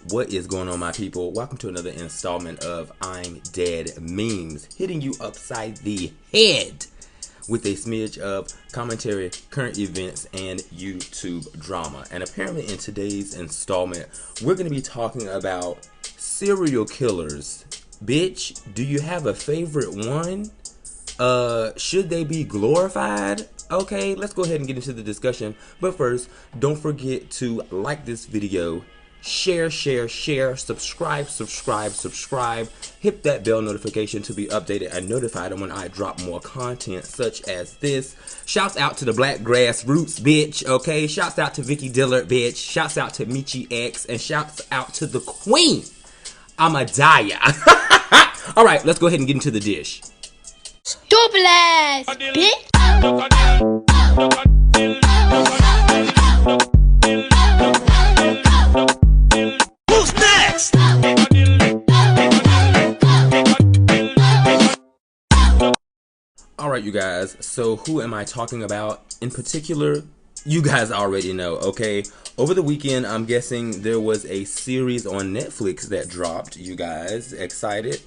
What is going on, my people? Welcome to another installment of I'm Dead Memes, hitting you upside the head with a smidge of commentary, current events, and YouTube drama. And apparently in today's installment, we're going to be talking about serial killers. Bitch, do you have a favorite one? Should they be glorified? Okay, let's go ahead and get into the discussion. But first, don't forget to like this video, share, subscribe, hit that bell notification to be updated and notified when I drop more content such as this. Shouts out to the Black Grassroots, bitch, okay? Shouts out to Vicky Dillard, bitch. Shouts out to Michi X, and shouts out to the Queen, Amadaya. Alright, let's go ahead and get into the dish. Stupid ass bitch. Who's next? Alright, you guys, so who am I talking about in particular? You guys already know, okay? Over the weekend, I'm guessing there was a series on Netflix that dropped. You guys excited?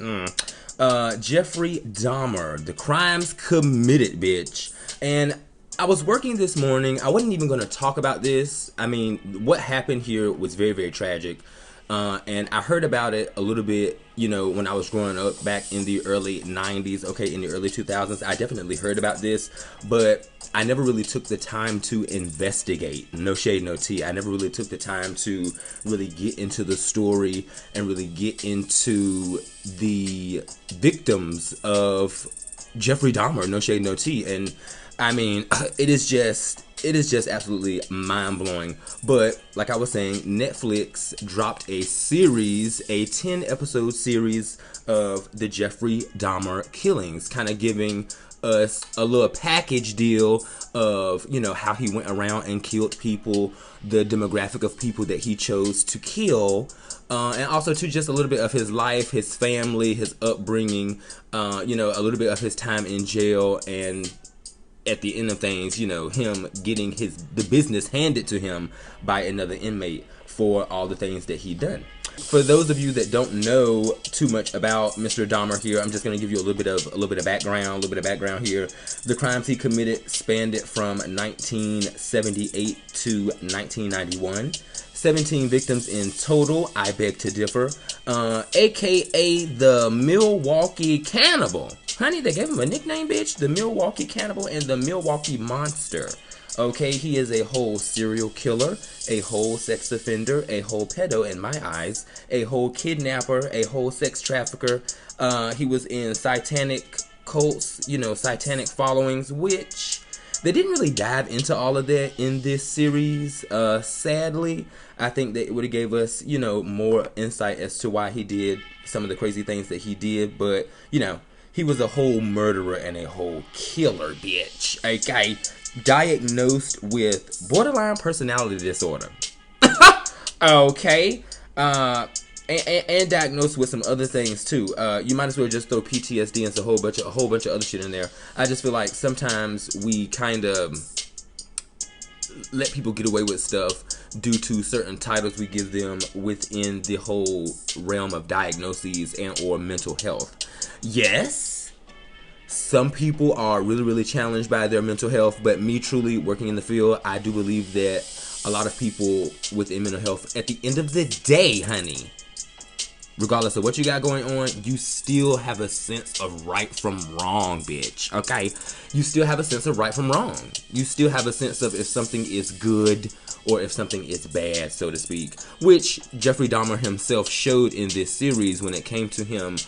Jeffrey Dahmer, the crimes committed, bitch. And I was working this morning. I wasn't even going to talk about this. I mean, what happened here was very, very tragic. And I heard about it a little bit, you know, when I was growing up back in the early 90s, okay, in the early 2000s. I definitely heard about this, but I never really took the time to investigate. No shade, no tea. I never really took the time to really get into the story and really get into the victims of Jeffrey Dahmer. No shade, no tea. And I mean, it is just absolutely mind-blowing. But like I was saying, Netflix dropped a series, a 10-episode series of the Jeffrey Dahmer killings, kind of giving us a little package deal of, you know, how he went around and killed people, the demographic of people that he chose to kill, and also to just a little bit of his life, his family, his upbringing, you know, a little bit of his time in jail, and at the end of things, you know, him getting the business handed to him by another inmate for all the things that he done. For those of you that don't know too much about Mr. Dahmer here, I'm just going to give you a little bit of background here. The crimes he committed spanned it from 1978 to 1991. 17 victims in total. I beg to differ. AKA the Milwaukee Cannibal. Honey, they gave him a nickname, bitch. The Milwaukee Cannibal and the Milwaukee Monster. Okay, he is a whole serial killer, a whole sex offender, a whole pedo in my eyes, a whole kidnapper, a whole sex trafficker. He was in satanic cults, you know, satanic followings, which they didn't really dive into all of that in this series. Sadly, I think that it would have gave us, you know, more insight as to why he did some of the crazy things that he did. But, you know, he was a whole murderer and a whole killer, bitch. Okay, diagnosed with borderline personality disorder. Okay, and diagnosed with some other things too. You might as well just throw PTSD and a whole bunch of other shit in there. I just feel like sometimes we kind of let people get away with stuff due to certain titles we give them within the whole realm of diagnoses and or mental health. Yes, some people are really, really challenged by their mental health, but me truly working in the field, I do believe that a lot of people within mental health, at the end of the day, honey, regardless of what you got going on, you still have a sense of right from wrong, bitch, okay? You still have a sense of right from wrong. You still have a sense of if something is good or if something is bad, so to speak, which Jeffrey Dahmer himself showed in this series when it came to him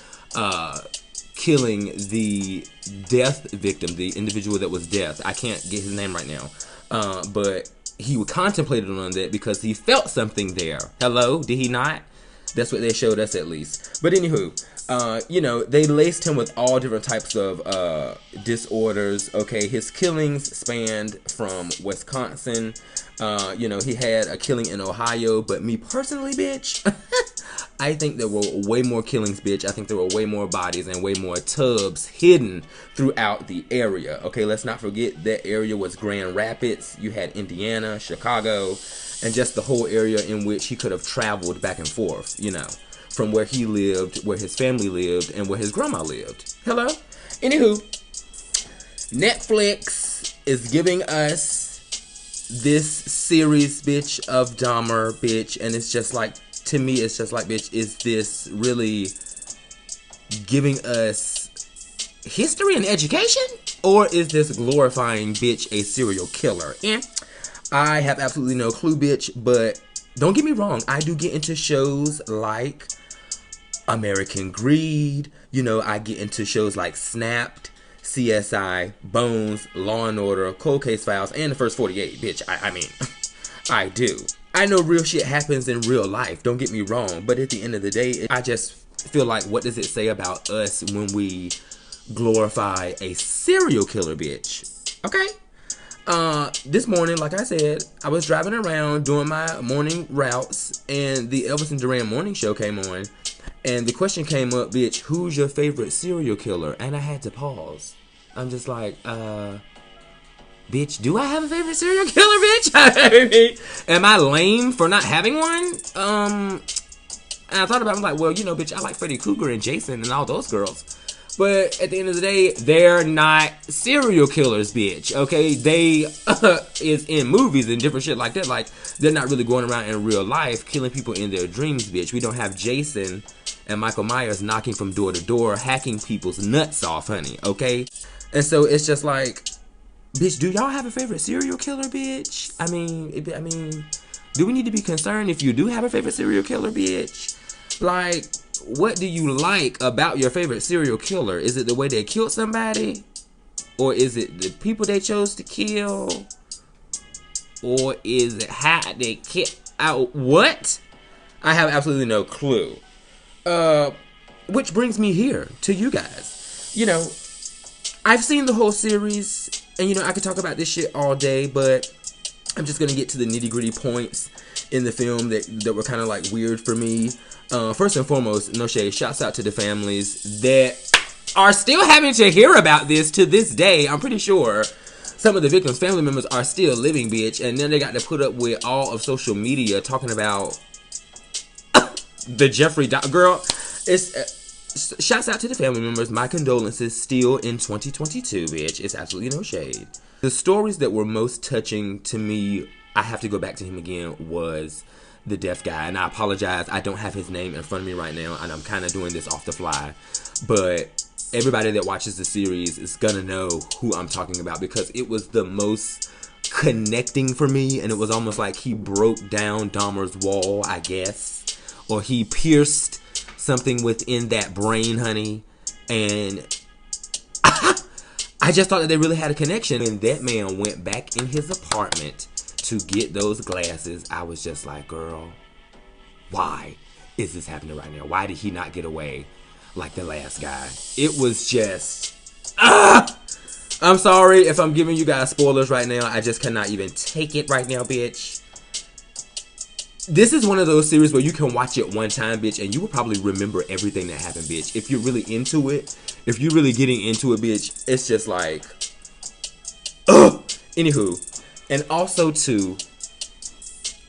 killing the death victim, the individual that was death. I can't get his name right now, but he contemplated on that because he felt something there. Hello, did he not? That's what they showed us, at least. But anywho, you know, they laced him with all different types of disorders. Okay, his killings spanned from Wisconsin. You know, he had a killing in Ohio. But me personally, bitch, I think there were way more killings, bitch. I think there were way more bodies and way more tubs hidden throughout the area. Okay, let's not forget that area was Grand Rapids. You had Indiana, Chicago, and just the whole area in which he could have traveled back and forth, you know, from where he lived, where his family lived, and where his grandma lived. Hello? Anywho, Netflix is giving us this series, bitch, of Dahmer, bitch, and it's just like, to me, it's just like, bitch, is this really giving us history and education? Or is this glorifying, bitch, a serial killer? I have absolutely no clue, bitch, but don't get me wrong, I do get into shows like American Greed, you know, I get into shows like Snapped, CSI, Bones, Law and Order, Cold Case Files, and the First 48, bitch, I mean, I do. I know real shit happens in real life, don't get me wrong, but at the end of the day, I just feel like, what does it say about us when we glorify a serial killer, bitch? Okay? This morning, like I said, I was driving around doing my morning routes, and the Elvis and Duran morning show came on, and the question came up, bitch, who's your favorite serial killer? And I had to pause. I'm just like, bitch, do I have a favorite serial killer, bitch? I mean, am I lame for not having one? And I thought about it, I'm like, well, you know, bitch, I like Freddy Krueger and Jason and all those girls. But at the end of the day, they're not serial killers, bitch, okay? They is in movies and different shit like that. Like, they're not really going around in real life killing people in their dreams, bitch. We don't have Jason and Michael Myers knocking from door to door, hacking people's nuts off, honey, okay? And so it's just like, bitch, do y'all have a favorite serial killer, bitch? I mean, do we need to be concerned if you do have a favorite serial killer, bitch? Like, what do you like about your favorite serial killer? Is it the way they killed somebody? Or is it the people they chose to kill? Or is it how they killed out? What? I have absolutely no clue. Which brings me here to you guys. You know, I've seen the whole series, and you know, I could talk about this shit all day, but I'm just gonna get to the nitty-gritty points in the film that were kind of like weird for me. First and foremost, no shade, shouts out to the families that are still having to hear about this to this day. I'm pretty sure some of the victims' family members are still living, bitch, and then they got to put up with all of social media talking about the Jeffrey Dahmer girl. It's shouts out to the family members. My condolences still in 2022, bitch. It's absolutely no shade. The stories that were most touching to me, I have to go back to him again, was the deaf guy. And I apologize, I don't have his name in front of me right now, and I'm kind of doing this off the fly. But everybody that watches the series is gonna know who I'm talking about, because it was the most connecting for me, and it was almost like he broke down Dahmer's wall, I guess. Or he pierced something within that brain, honey. And I just thought that they really had a connection. When that man went back in his apartment to get those glasses, I was just like, girl, why is this happening right now? Why did he not get away like the last guy? It was just, I'm sorry if I'm giving you guys spoilers right now. I just cannot even take it right now, bitch. This is one of those series where you can watch it one time, bitch, and you will probably remember everything that happened, bitch. If you're really into it, if you're really getting into it, bitch, it's just like, ugh. Anywho, and also to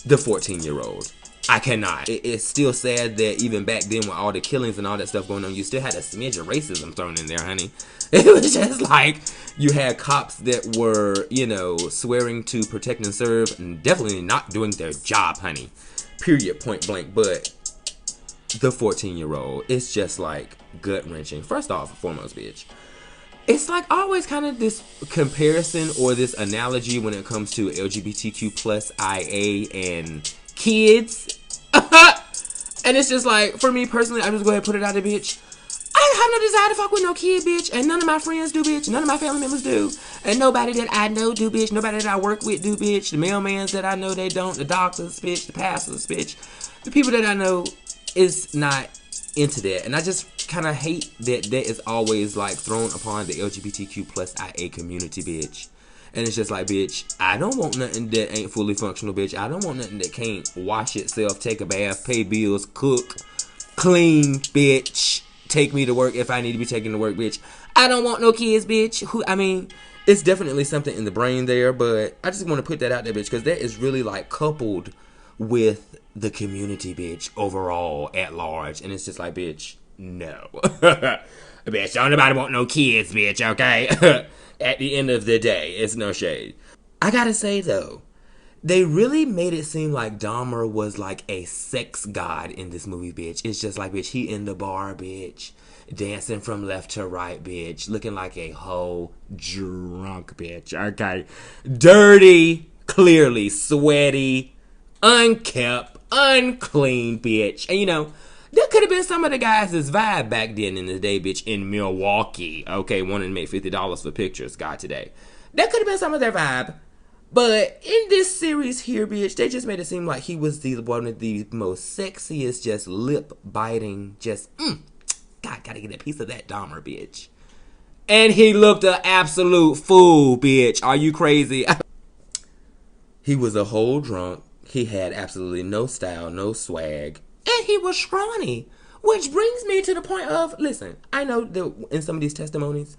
the 14-year-old. I cannot. It's still sad that even back then with all the killings and all that stuff going on, you still had a smidge of racism thrown in there, honey. It was just like you had cops that were, you know, swearing to protect and serve and definitely not doing their job, honey. Period, point blank. But the 14-year-old, it's just like gut-wrenching. First off and foremost, bitch, it's like always kind of this comparison or this analogy when it comes to LGBTQ plus IA and kids. And it's just like, for me personally, I just go ahead and put it out there, bitch. I have no desire to fuck with no kid, bitch. And none of my friends do, bitch. None of my family members do. And nobody that I know do, bitch. Nobody that I work with do, bitch. The mailmans that I know, they don't. The doctors, bitch. The pastors, bitch. The people that I know is not into that. And I just kind of hate that that is always like thrown upon the LGBTQ plus IA community, bitch. And it's just like, bitch, I don't want nothing that ain't fully functional, bitch. I don't want nothing that can't wash itself, take a bath, pay bills, cook, clean, bitch. Take me to work if I need to be taken to work, bitch. I don't want no kids, bitch. It's definitely something in the brain there, but I just want to put that out there, bitch, because that is really like coupled with the community, bitch, overall at large, and it's just like, bitch, no. Bitch, don't nobody want no kids, bitch, okay? At the end of the day, it's no shade. I gotta say, though, they really made it seem like Dahmer was like a sex god in this movie, bitch. It's just like, bitch, he in the bar, bitch, dancing from left to right, bitch, looking like a whole drunk, bitch, okay? Dirty, clearly, sweaty, unkept, unclean, bitch. And, you know, that could have been some of the guys' vibe back then in the day, bitch, in Milwaukee. Okay, wanting to make $50 for pictures, God, today. That could have been some of their vibe. But in this series here, bitch, they just made it seem like he was one of the most sexiest, just lip-biting, just, God, gotta get a piece of that Dahmer, bitch. And he looked an absolute fool, bitch. Are you crazy? He was a whole drunk. He had absolutely no style, no swag. And he was scrawny. Which brings me to the point of, listen, I know that in some of these testimonies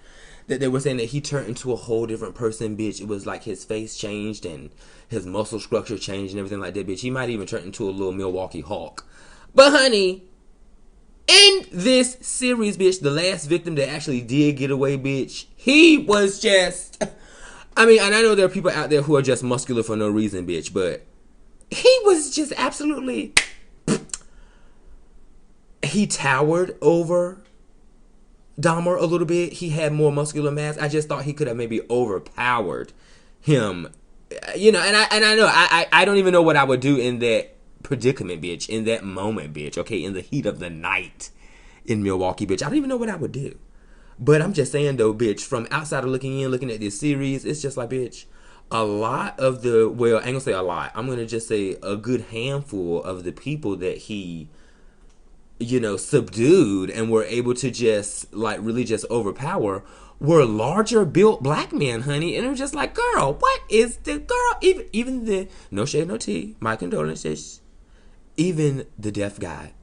that they were saying that he turned into a whole different person, bitch. It was like his face changed and his muscle structure changed and everything like that, bitch. He might even turn into a little Milwaukee Hulk. But, honey, in this series, bitch, the last victim that actually did get away, bitch, he was just... I mean, and I know there are people out there who are just muscular for no reason, bitch, but he was just absolutely... He towered over Dahmer a little bit. He had more muscular mass. I just thought he could have maybe overpowered him. You know, and I know, I don't even know what I would do in that predicament, bitch. In that moment, bitch. Okay, in the heat of the night in Milwaukee, bitch. I don't even know what I would do. But I'm just saying, though, bitch, from outside of looking in, looking at this series, it's just like, bitch, a lot of the, well, I ain't gonna say a lot. I'm gonna just say a good handful of the people that he, you know, subdued and were able to just, like, really just overpower were larger built black men, honey. And it was just like, girl, what is the girl? Even the, no shade, no tea, my condolences, even the deaf guy,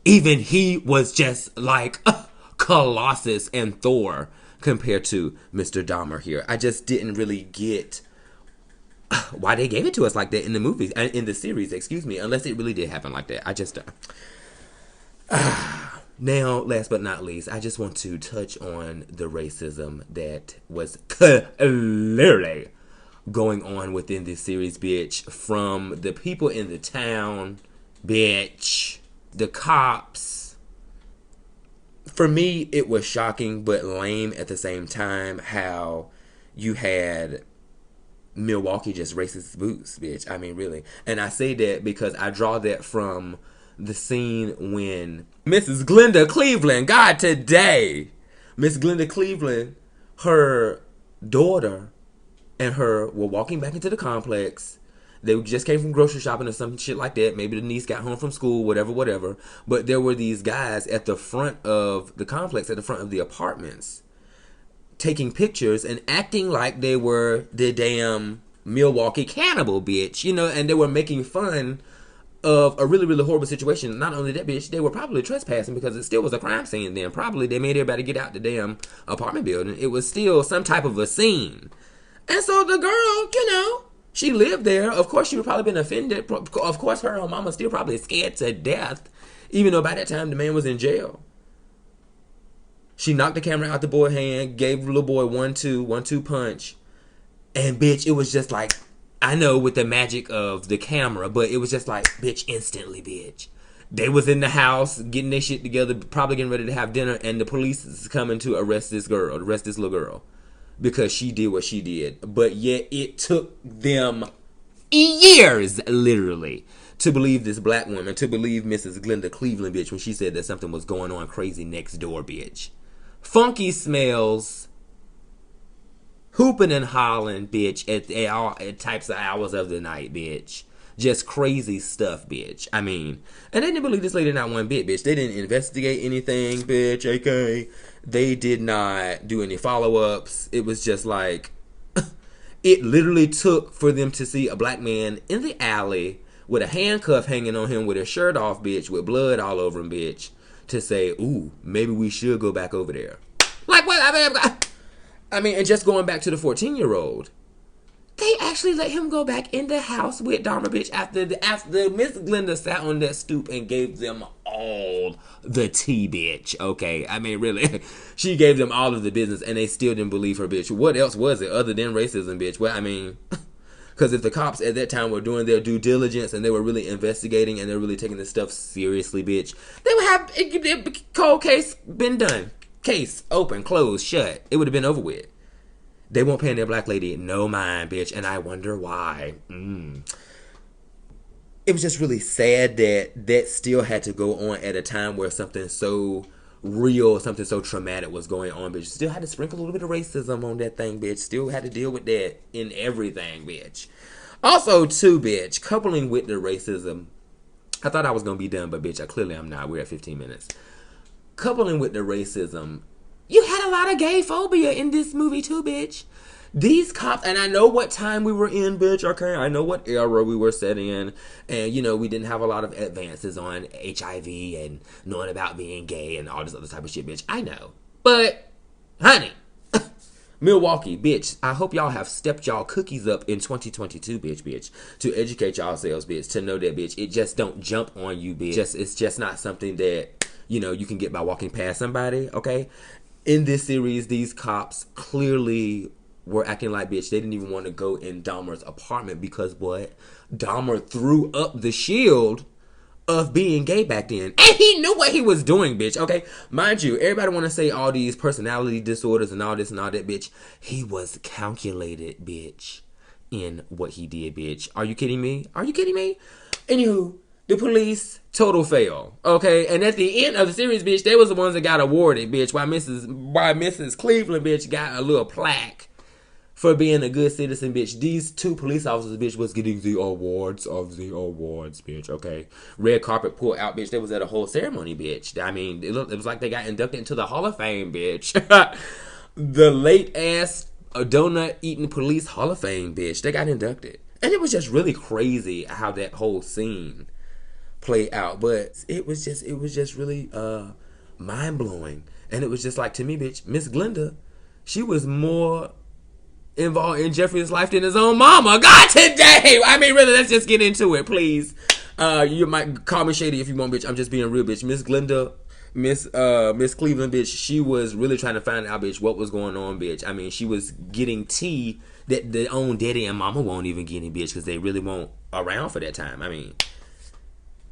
even he was just like Colossus and Thor compared to Mr. Dahmer here. I just didn't really get why they gave it to us like that in the movies, in the series, excuse me, unless it really did happen like that. I just... Now, last but not least, I just want to touch on the racism that was clearly going on within this series, bitch. From the people in the town, bitch, the cops. For me, it was shocking but lame at the same time how you had Milwaukee just racist boots, bitch. I mean, really. And I say that because I draw that from the scene when Mrs. Glenda Cleveland, God, today, Miss Glenda Cleveland, her daughter and her were walking back into the complex. They just came from grocery shopping or some shit like that. Maybe the niece got home from school, whatever. But there were these guys at the front of the complex, at the front of the apartments, taking pictures and acting like they were the damn Milwaukee cannibal, bitch. You know, and they were making fun of a really, really horrible situation. Not only that, bitch, they were probably trespassing because it still was a crime scene then. Probably they made everybody get out the damn apartment building. It was still some type of a scene. And so the girl, you know, she lived there. Of course, she would probably been offended. Of course, her own mama still probably scared to death, even though by that time the man was in jail. She knocked the camera out the boy's hand, gave the little boy 1-2 punch. And, bitch, it was just like, I know with the magic of the camera, but it was just like, bitch, instantly, bitch. They was in the house getting their shit together, probably getting ready to have dinner, and the police is coming to arrest this little girl, because she did what she did. But yet it took them years, literally, to believe this black woman, to believe Mrs. Glenda Cleveland, bitch, when she said that something was going on crazy next door, bitch. Funky smells, hooping and hollering, bitch, at all types of hours of the night, bitch. Just crazy stuff, bitch. I mean, and they didn't believe this lady not one bit, bitch. They didn't investigate anything, bitch, okay? They did not do any follow-ups. It was just like, it literally took for them to see a black man in the alley with a handcuff hanging on him with his shirt off, bitch, with blood all over him, bitch, to say, ooh, maybe we should go back over there. Like what? I mean, and just going back to the 14-year-old. They actually let him go back in the house with Dahmer, bitch, after Miss Glenda sat on that stoop and gave them all the tea, bitch. Okay, I mean, really, she gave them all of the business, and they still didn't believe her, bitch. What else was it other than racism, bitch? Well, I mean, because if the cops at that time were doing their due diligence and they were really investigating and they're really taking this stuff seriously, bitch, they would have cold case been done, case open, closed, shut. It would have been over with. They won't pay their black lady no mind, bitch, and I wonder why. It was just really sad that still had to go on at a time where something so real, something so traumatic was going on, bitch. Still had to sprinkle a little bit of racism on that thing, bitch. Still had to deal with that in everything, bitch. Also, too, bitch, coupling with the racism, I thought I was going to be done, but, bitch, clearly I'm not. We're at 15 minutes. Coupling with the racism, you had a lot of gay phobia in this movie too, bitch. These cops, and I know what time we were in, bitch, okay? I know what era we were set in. And, you know, we didn't have a lot of advances on HIV and knowing about being gay and all this other type of shit, bitch. I know. But, honey, Milwaukee, bitch, I hope y'all have stepped y'all cookies up in 2022, bitch, to educate yourselves, bitch, to know that, bitch, it just don't jump on you, bitch. It's just not something that, you know, you can get by walking past somebody, okay? In this series, these cops clearly were acting like, bitch, they didn't even want to go in Dahmer's apartment because what? Dahmer threw up the shield of being gay back then. And he knew what he was doing, bitch, okay? Mind you, everybody want to say all these personality disorders and all this and all that, bitch. He was calculated, bitch, in what he did, bitch. Are you kidding me? Are you kidding me? Anywho, the police, total fail, okay? And at the end of the series, bitch, they was the ones that got awarded, bitch, while Mrs. Cleveland, bitch, got a little plaque for being a good citizen, bitch. These two police officers, bitch, was getting the awards of the awards, bitch, okay? Red carpet pulled out, bitch. They was at a whole ceremony, bitch. I mean, it was like they got inducted into the Hall of Fame, bitch. The late-ass donut-eating police Hall of Fame, bitch. They got inducted. And it was just really crazy how that whole scene play out, but it was just really mind-blowing. And it was just like, to me, bitch, Miss Glenda, she was more involved in Jeffrey's life than his own mama. God, today, I mean, really, let's just get into it, please. You might call me shady if you want, bitch. I'm just being real, bitch. Miss Glenda, Miss Cleveland, bitch, she was really trying to find out, bitch, what was going on, bitch. I mean, she was getting tea that their own daddy and mama won't even get in, bitch, because they really won't around for that time. I mean,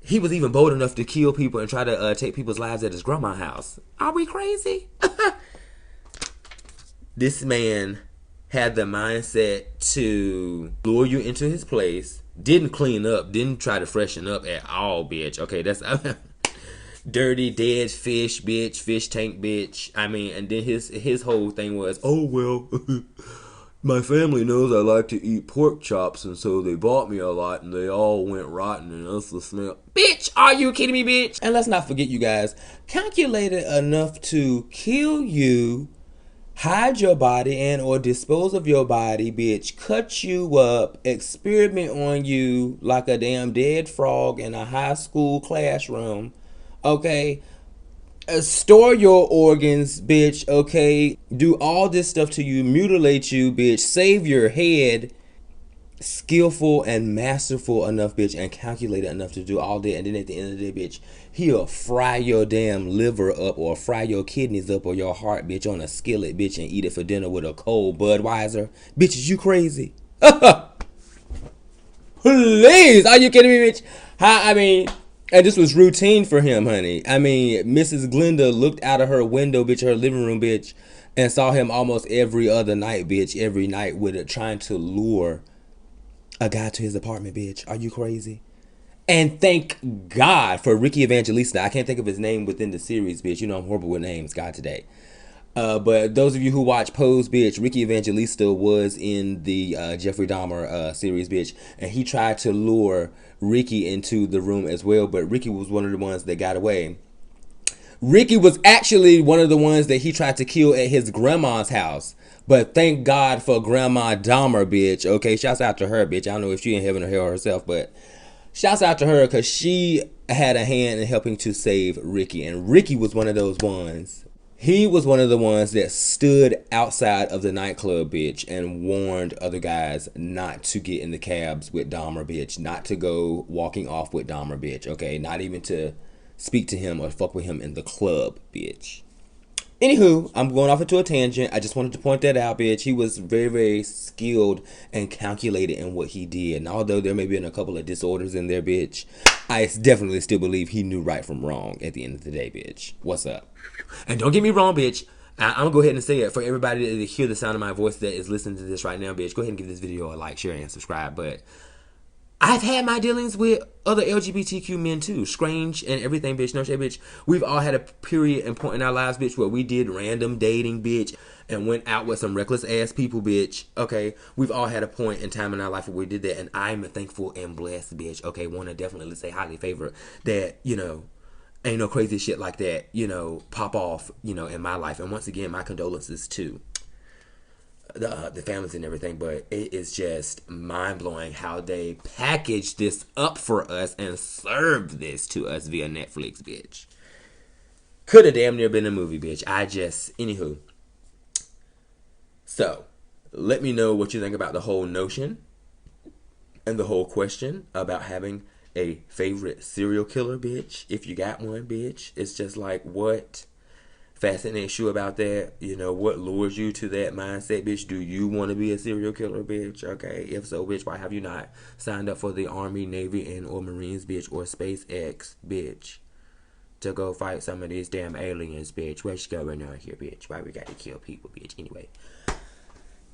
he was even bold enough to kill people and try to take people's lives at his grandma's house. Are we crazy? This man had the mindset to lure you into his place, didn't clean up, didn't try to freshen up at all, bitch. Okay, that's dirty, dead fish, bitch, fish tank, bitch. I mean, and then his whole thing was, oh, well, my family knows I like to eat pork chops, and so they bought me a lot, and they all went rotten, and that's the smell. Bitch, are you kidding me, bitch? And let's not forget, you guys, calculated enough to kill you, hide your body and or dispose of your body, bitch, cut you up, experiment on you like a damn dead frog in a high school classroom, okay? Store your organs, bitch, okay? Do all this stuff to you, mutilate you, bitch, save your head. Skillful and masterful enough, bitch, and calculated enough to do all that, and then at the end of the day, bitch, he'll fry your damn liver up or fry your kidneys up or your heart, bitch, on a skillet, bitch, and eat it for dinner with a cold Budweiser. Bitch, is you crazy? Please, are you kidding me, bitch? I mean, and this was routine for him, honey. I mean, Mrs. Glenda looked out of her window, bitch, her living room, bitch, and saw him almost every other night, bitch, every night with it, trying to lure a guy to his apartment, bitch. Are you crazy? And thank God for Ricky Evangelista. I can't think of his name within the series, bitch. You know I'm horrible with names, God, today. But those of you who watch Pose, bitch, Ricky Evangelista was in the Jeffrey Dahmer series, bitch. And he tried to lure Ricky into the room as well. But Ricky was one of the ones that got away. Ricky was actually one of the ones that he tried to kill at his grandma's house. But thank God for Grandma Dahmer, bitch. Okay, shouts out to her, bitch. I don't know if she in heaven or hell herself, but Shouts out to her because she had a hand in helping to save Ricky. And Ricky was one of those ones. He was one of the ones that stood outside of the nightclub, bitch, and warned other guys not to get in the cabs with Dahmer, bitch. Not to go walking off with Dahmer, bitch. Okay, not even to speak to him or fuck with him in the club, bitch. Anywho, I'm going off into a tangent. I just wanted to point that out, bitch. He was very, very skilled and calculated in what he did. And although there may be a couple of disorders in there, bitch, I definitely still believe he knew right from wrong at the end of the day, bitch. What's up? And don't get me wrong, bitch. I'm going to go ahead and say it. For everybody to hear the sound of my voice that is listening to this right now, bitch, go ahead and give this video a like, share, and subscribe. But I've had my dealings with other LGBTQ men too. Strange and everything, bitch. No shit, bitch. We've all had a period and point in our lives, bitch, where we did random dating, bitch, and went out with some reckless ass people, bitch. Okay, we've all had a point in time in our life where we did that, and I'm thankful and blessed, bitch. Okay, want to definitely say highly favored that, you know, ain't no crazy shit like that, you know, pop off, you know, in my life. And once again, my condolences to the families and everything, but it is just mind-blowing how they packaged this up for us and served this to us via Netflix, bitch. Could have damn near been a movie, bitch. Anywho. So, let me know what you think about the whole notion and the whole question about having a favorite serial killer, bitch. If you got one, bitch. It's just like, what fascinates you about that? You know, what lures you to that mindset, bitch? Do you want to be a serial killer, bitch? Okay, if so, bitch, why have you not signed up for the Army, Navy, and or Marines, bitch, or SpaceX, bitch, to go fight some of these damn aliens, bitch? What's going on here, bitch? Why we gotta kill people, bitch? Anyway,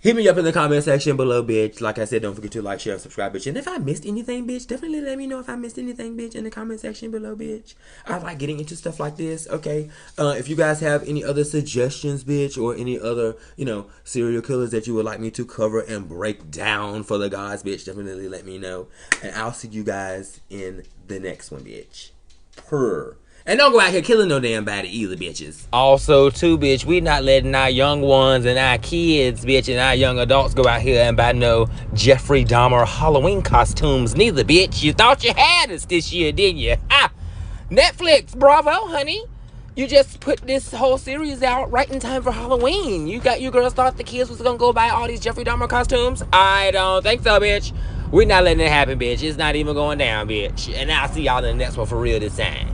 hit me up in the comment section below, bitch. Like I said, don't forget to like, share, and subscribe, bitch. And if I missed anything, bitch, definitely let me know if I missed anything, bitch, in the comment section below, bitch. I like getting into stuff like this, okay? If you guys have any other suggestions, bitch, or any other, you know, serial killers that you would like me to cover and break down for the guys, bitch, definitely let me know. And I'll see you guys in the next one, bitch. Purr. And don't go out here killing no damn body either, bitches. Also, too, bitch, we not letting our young ones and our kids, bitch, and our young adults go out here and buy no Jeffrey Dahmer Halloween costumes neither, bitch. You thought you had us this year, didn't you? Ha! Netflix, bravo, honey. You just put this whole series out right in time for Halloween. You girls thought the kids was gonna go buy all these Jeffrey Dahmer costumes? I don't think so, bitch. We're not letting it happen, bitch. It's not even going down, bitch. And I'll see y'all in the next one for real this time.